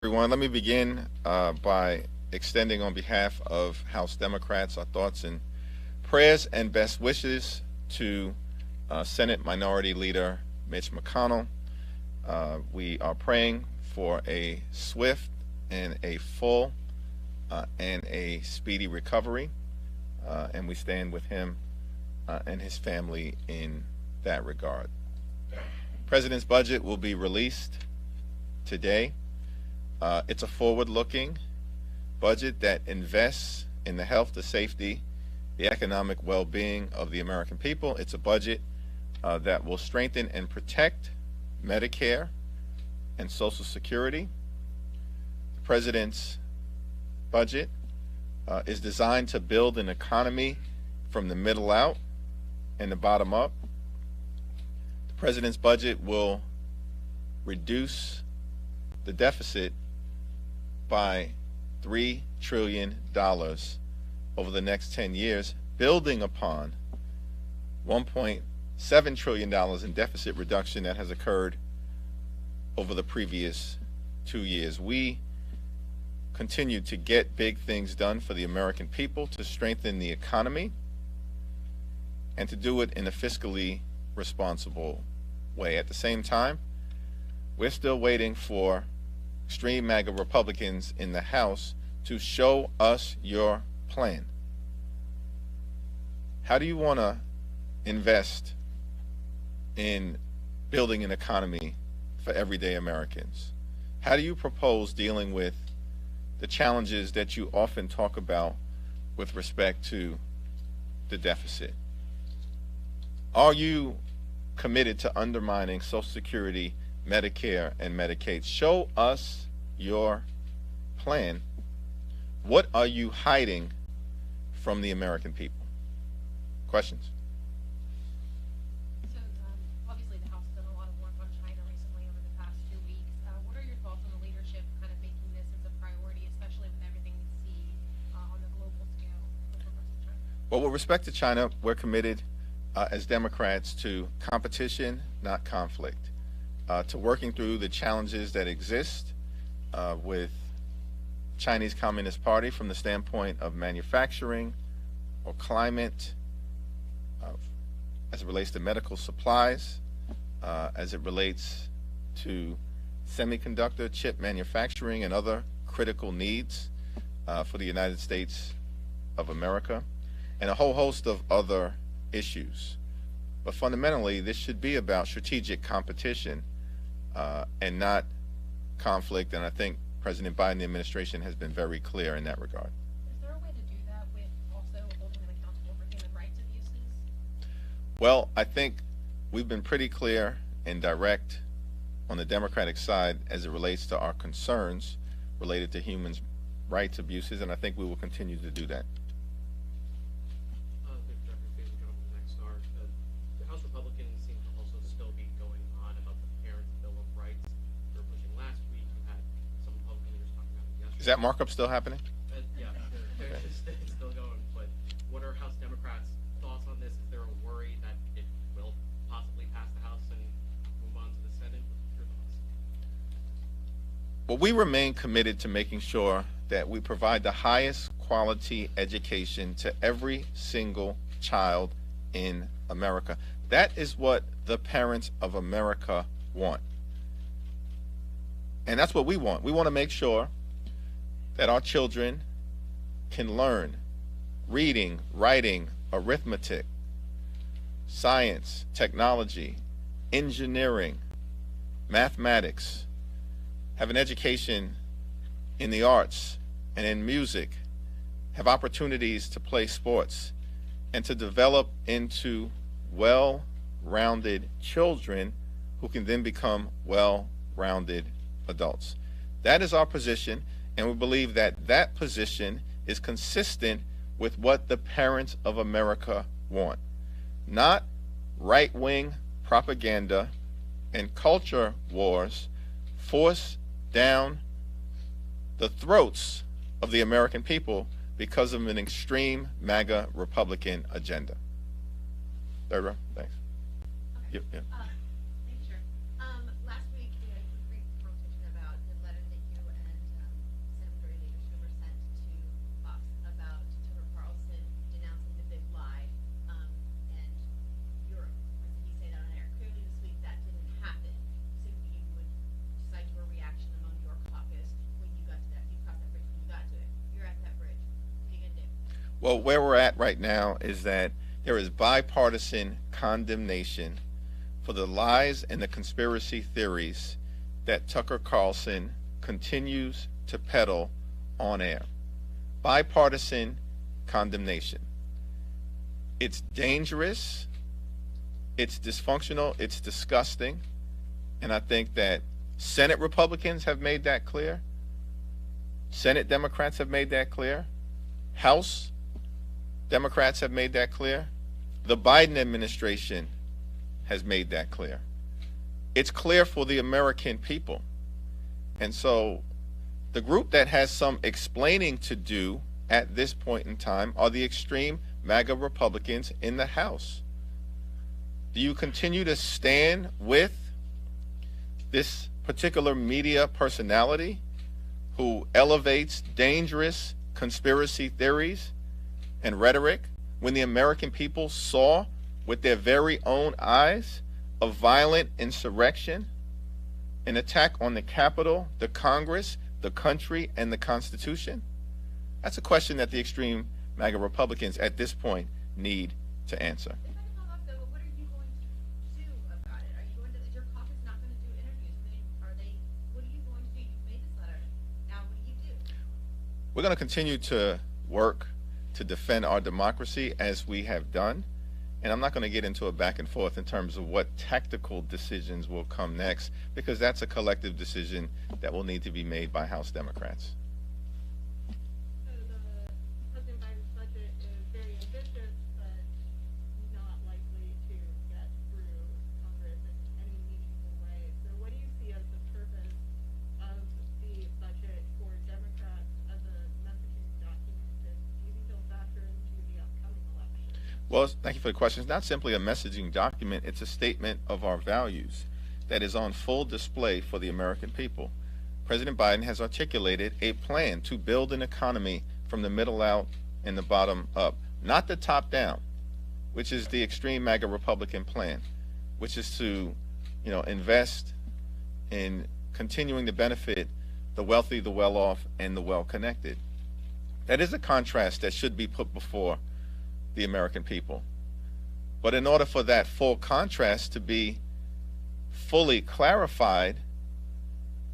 Everyone, let me begin by extending on behalf of House Democrats our thoughts and prayers and best wishes to Senate Minority Leader Mitch McConnell. We are praying for a swift and a full and a speedy recovery, and we stand with him and his family in that regard. President's budget will be released today. It's a forward-looking budget that invests in the health, the safety, the economic well-being of the American people. It's a budget that will strengthen and protect Medicare and Social Security. The President's budget is designed to build an economy from the middle out and the bottom up. The President's budget will reduce the deficit by $3 trillion over the next 10 years, building upon $1.7 trillion in deficit reduction that has occurred over the previous 2 years. We continue to get big things done for the American people to strengthen the economy and to do it in a fiscally responsible way. At the same time, we're still waiting for extreme MAGA Republicans in the House to show us your plan. How do you want to invest in building an economy for everyday Americans? How do you propose dealing with the challenges that you often talk about with respect to the deficit? Are you committed to undermining Social Security, Medicare, and Medicaid? Show us your plan. What are you hiding from the American people? Questions? So, obviously the House has done a lot of work on China recently over the past 2 weeks. What are your thoughts on the leadership kind of making this as a priority, especially with everything we see on the global scale with regards to China? Well, with respect to China, we're committed as Democrats to competition, not conflict, to working through the challenges that exist with Chinese Communist Party from the standpoint of manufacturing or climate, as it relates to medical supplies, as it relates to semiconductor chip manufacturing and other critical needs for the United States of America, and a whole host of other issues. But fundamentally, this should be about strategic competition and not conflict, and I think President Biden and the administration has been very clear in that regard. Is there a way to do that with also holding them accountable for human rights abuses? Well, I think we've been pretty clear and direct on the Democratic side as it relates to our concerns related to human rights abuses, and I think we will continue to do that. The House Republicans seem to also still be going on about the Parents' Bill of Rights they're pushing last week. You had some Republican leaders talking about it yesterday. Is that markup still happening? Yeah, it's still going. But what are House Democrats' thoughts on this? Is there a worry that it will possibly pass the House and move on to the Senate? What's your thoughts? Well, we remain committed to making sure that we provide the highest quality education to every single child in America. That is what the parents of America want. And that's what we want. We want to make sure that our children can learn reading, writing, arithmetic, science, technology, engineering, mathematics, have an education in the arts and in music, have opportunities to play sports, and to develop into well-rounded children who can then become well-rounded adults. That is our position, and we believe that that position is consistent with what the parents of America want. Not right-wing propaganda and culture wars forced down the throats of the American people because of an extreme MAGA Republican agenda. Third row, thanks. Okay. Yep. Thank you, Chair. Last week, you had a great conversation about the letter that you and Well, where we're at right now is that there is bipartisan condemnation for the lies and the conspiracy theories that Tucker Carlson continues to peddle on air. Bipartisan condemnation. It's dangerous, it's dysfunctional, it's disgusting, and I think that Senate Republicans have made that clear. Senate Democrats have made that clear. House Democrats have made that clear. The Biden administration has made that clear. It's clear for the American people. And so the group that has some explaining to do at this point in time are the extreme MAGA Republicans in the House. Do you continue to stand with this particular media personality who elevates dangerous conspiracy theories and rhetoric when the American people saw with their very own eyes a violent insurrection, an attack on the Capitol, the Congress, the country, and the Constitution? That's a question that the extreme MAGA Republicans at this point need to answer. If I can follow up though, what are you going to do about it? Are you going to, is your caucus not going to do interviews? I mean, what are you going to do? You've made this letter. Now what do you do? We're going to continue to work to defend our democracy as we have done. And I'm not going to get into a back and forth in terms of what tactical decisions will come next, because that's a collective decision that will need to be made by House Democrats. So President Biden's budget is very ambitious, but not likely to get through Congress in any meaningful way. So what do you see as the purpose of the budget for Democrats as a messaging document? And do you think it'll factor into the upcoming election? Well, thank you for the question. It's not simply a messaging document. It's a statement of our values that is on full display for the American people. President Biden has articulated a plan to build an economy from the middle out and the bottom up, not the top down, which is the extreme MAGA Republican plan, which is to, invest in continuing to benefit the wealthy, the well-off, and the well-connected. That is a contrast that should be put before the American people. But in order for that full contrast to be fully clarified,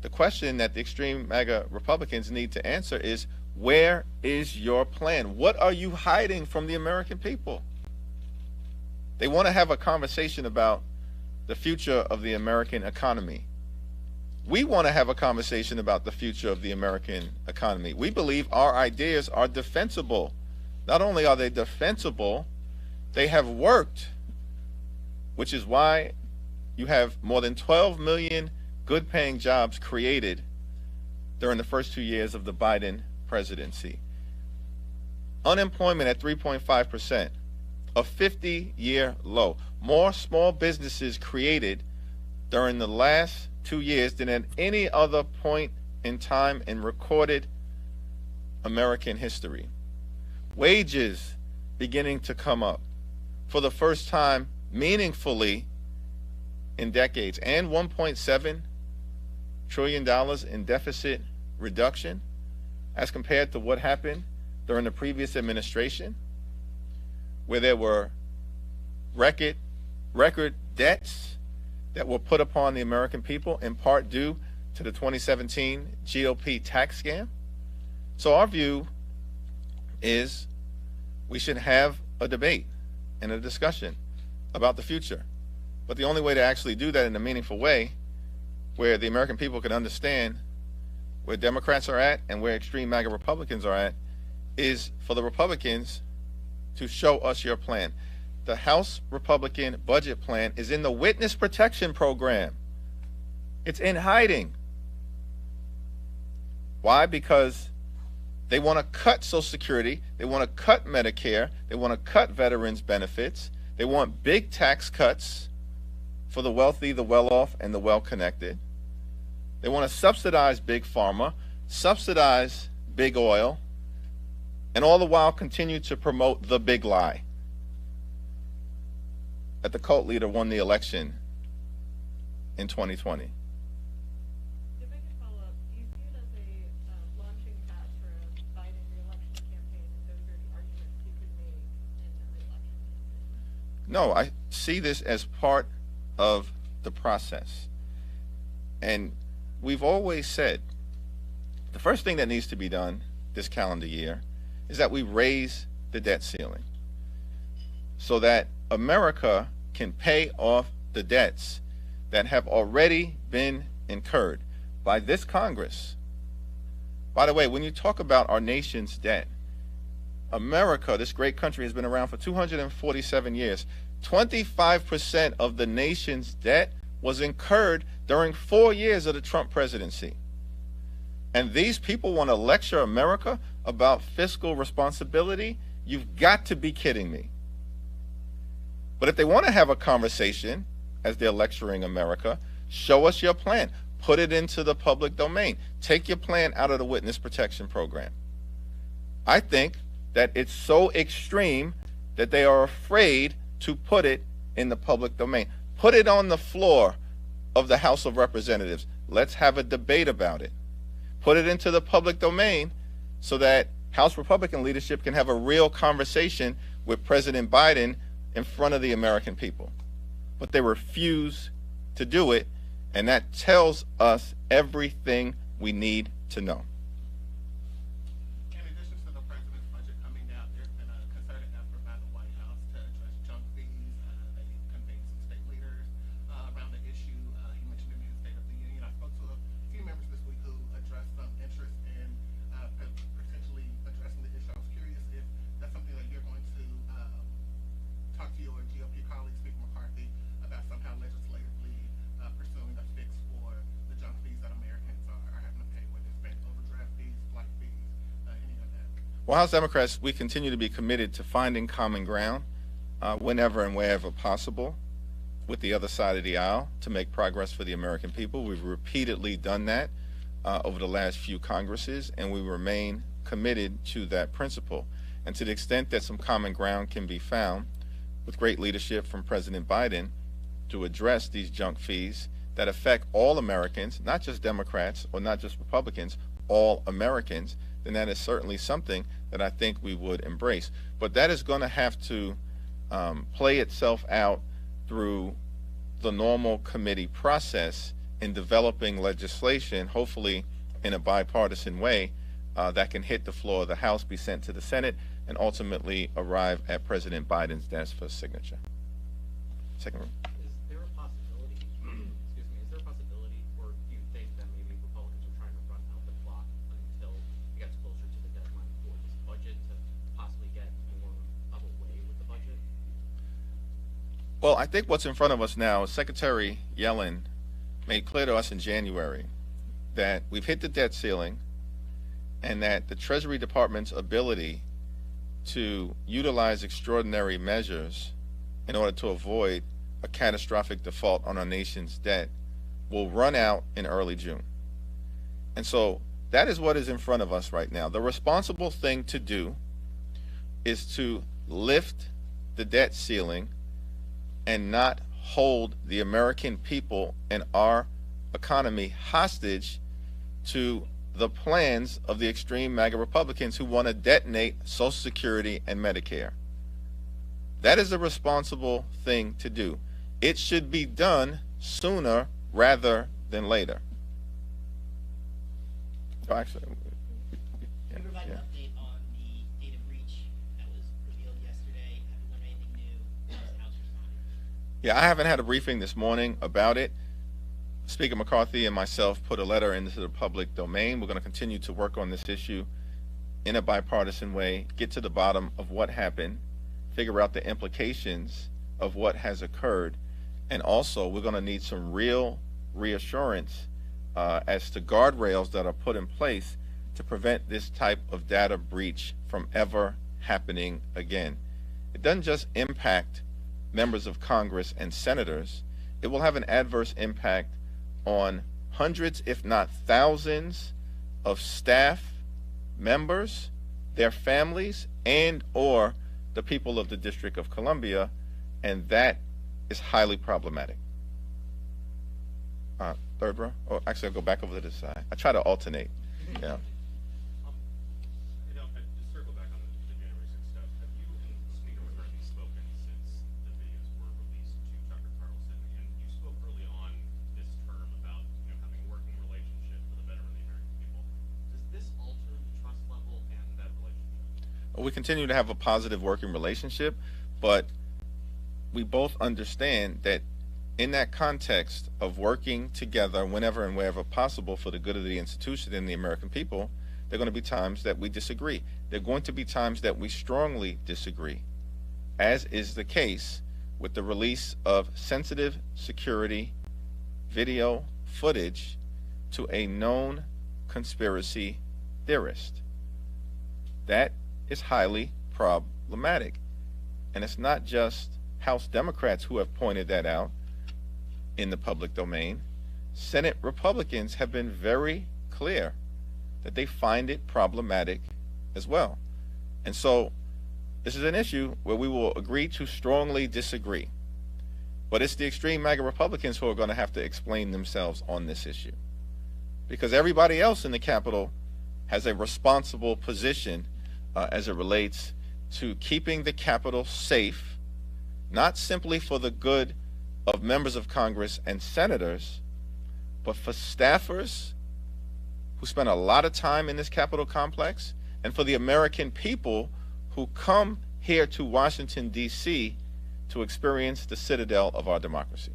the question that the extreme MAGA Republicans need to answer is, where is your plan? What are you hiding from the American people? They want to have a conversation about the future of the American economy. We want to have a conversation about the future of the American economy. We believe our ideas are defensible. Not only are they defensible, they have worked, which is why you have more than 12 million good-paying jobs created during the first 2 years of the Biden presidency. Unemployment at 3.5%, a 50-year low. More small businesses created during the last 2 years than at any other point in time in recorded American history. Wages beginning to come up for the first time meaningfully in decades, and $1.7 trillion in deficit reduction as compared to what happened during the previous administration, where there were record debts that were put upon the American people, in part due to the 2017 GOP tax scam. So our view is we should have a debate and a discussion about the future. But the only way to actually do that in a meaningful way, where the American people can understand where Democrats are at and where extreme MAGA Republicans are at, is for the Republicans to show us your plan. The House Republican budget plan is in the Witness Protection Program. It's in hiding. Why? Because they want to cut Social Security, they want to cut Medicare, they want to cut veterans benefits, they want big tax cuts for the wealthy, the well-off, and the well-connected. They want to subsidize big pharma, subsidize big oil, and all the while continue to promote the big lie that the cult leader won the election in 2020. If I could follow up, do you see it as a launching pad for a Biden re-election campaign? And those are the arguments No, I see this as part of the process. And we've always said the first thing that needs to be done this calendar year is that we raise the debt ceiling so that America can pay off the debts that have already been incurred by this Congress. By the way, when you talk about our nation's debt, America, this great country, has been around for 247 years. 25% of the nation's debt was incurred during 4 years of the Trump presidency. And these people want to lecture America about fiscal responsibility? You've got to be kidding me. But if they want to have a conversation, as they're lecturing America, show us your plan. Put it into the public domain. Take your plan out of the witness protection program. I think that it's so extreme that they are afraid to put it in the public domain. Put it on the floor of the House of Representatives. Let's have a debate about it. Put it into the public domain so that House Republican leadership can have a real conversation with President Biden in front of the American people. But they refuse to do it, and that tells us everything we need to know. In addition to the president's budget coming out, there's been a concerted effort by the White House to address junk fees. They convened some state leaders around the issue. He mentioned it in his State of the Union. I spoke to a few members this week who addressed some interest in potentially addressing the issue. I was curious if that's something that you're going to talk to your GOP colleague, Speaker McCarthy, about somehow legislatively pursuing a fix for the junk fees that Americans are having to pay, whether it's bank overdraft fees, flight fees, any of that. Well, House Democrats, we continue to be committed to finding common ground whenever and wherever possible with the other side of the aisle to make progress for the American people. We've repeatedly done that over the last few Congresses, and we remain committed to that principle. And to the extent that some common ground can be found with great leadership from President Biden to address these junk fees that affect all Americans, not just Democrats or not just Republicans, all Americans, then that is certainly something that I think we would embrace. But that is going to have to play itself out through the normal committee process in developing legislation, hopefully in a bipartisan way, that can hit the floor of the House, be sent to the Senate, and ultimately arrive at President Biden's desk for signature. Second room. Is there a possibility, excuse me, is there a possibility, or do you think that maybe Republicans are trying to run out the clock until it gets closer to the deadline for this budget to possibly get more of a way with the budget? Well, I think what's in front of us now is Secretary Yellen made clear to us in January that we've hit the debt ceiling and that the Treasury Department's ability to utilize extraordinary measures in order to avoid a catastrophic default on our nation's debt will run out in early June. And so that is what is in front of us right now. The responsible thing to do is to lift the debt ceiling and not hold the American people and our economy hostage to the plans of the extreme MAGA Republicans who want to detonate Social Security and Medicare. That is a responsible thing to do. It should be done sooner rather than later. Oh, actually, Can you provide an update on the data breach that was revealed yesterday? Have you learned anything new? How's the House responding? Yeah, I haven't had a briefing this morning about it. Speaker McCarthy and myself put a letter into the public domain. We're going to continue to work on this issue in a bipartisan way, get to the bottom of what happened, figure out the implications of what has occurred, and also we're going to need some real reassurance as to guardrails that are put in place to prevent this type of data breach from ever happening again. It doesn't just impact members of Congress and senators. It will have an adverse impact on hundreds, if not thousands, of staff members, their families, and or the people of the District of Columbia, and that is highly problematic. Third row? Oh, actually, I'll go back over to this side. I try to alternate. Yeah. To circle back on the January 6th stuff, have you and Speaker McCarthy spoken since the video was We continue to have a positive working relationship, but we both understand that in that context of working together whenever and wherever possible for the good of the institution and the American people, there are going to be times that we disagree. There are going to be times that we strongly disagree, as is the case with the release of sensitive security video footage to a known conspiracy theorist. That is highly problematic. And it's not just House Democrats who have pointed that out in the public domain. Senate Republicans have been very clear that they find it problematic as well. And so this is an issue where we will agree to strongly disagree. But it's the extreme MAGA Republicans who are going to have to explain themselves on this issue. Because everybody else in the Capitol has a responsible position as it relates to keeping the Capitol safe, not simply for the good of members of Congress and senators, but for staffers who spend a lot of time in this Capitol complex, and for the American people who come here to Washington, D.C. to experience the citadel of our democracy.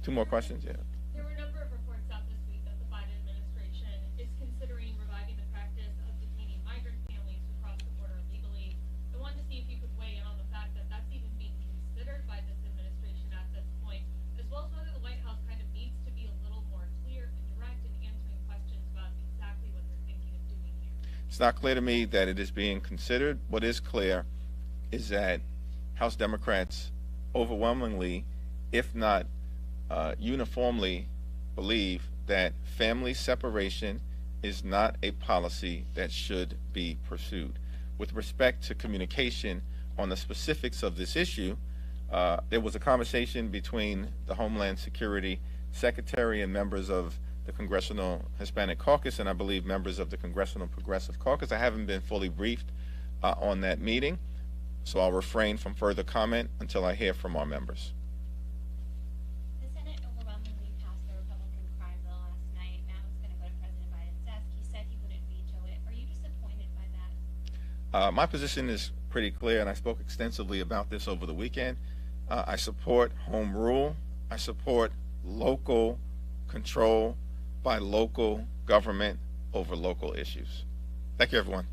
Two more questions? Yeah. There were a number of reports out this week that the Biden administration is considering reviving the practice of detaining migrant families who cross the border illegally. I wanted to see if you could weigh in on the fact that that's even being considered by this administration at this point, as well as whether the White House kind of needs to be a little more clear and direct in answering questions about exactly what they're thinking of doing here. It's not clear to me that it is being considered. What is clear is that House Democrats overwhelmingly, if not uniformly, believe that family separation is not a policy that should be pursued. With respect to communication on the specifics of this issue, there was a conversation between the Homeland Security Secretary and members of the Congressional Hispanic Caucus, and I believe members of the Congressional Progressive Caucus. I haven't been fully briefed on that meeting, so I'll refrain from further comment until I hear from our members. The Senate overwhelmingly passed the Republican crime bill last night. Now it's going to go to President Biden's desk. He said he wouldn't veto it. Are you disappointed by that? My position is pretty clear, and I spoke extensively about this over the weekend. I support home rule. I support local control by local government over local issues. Thank you, everyone.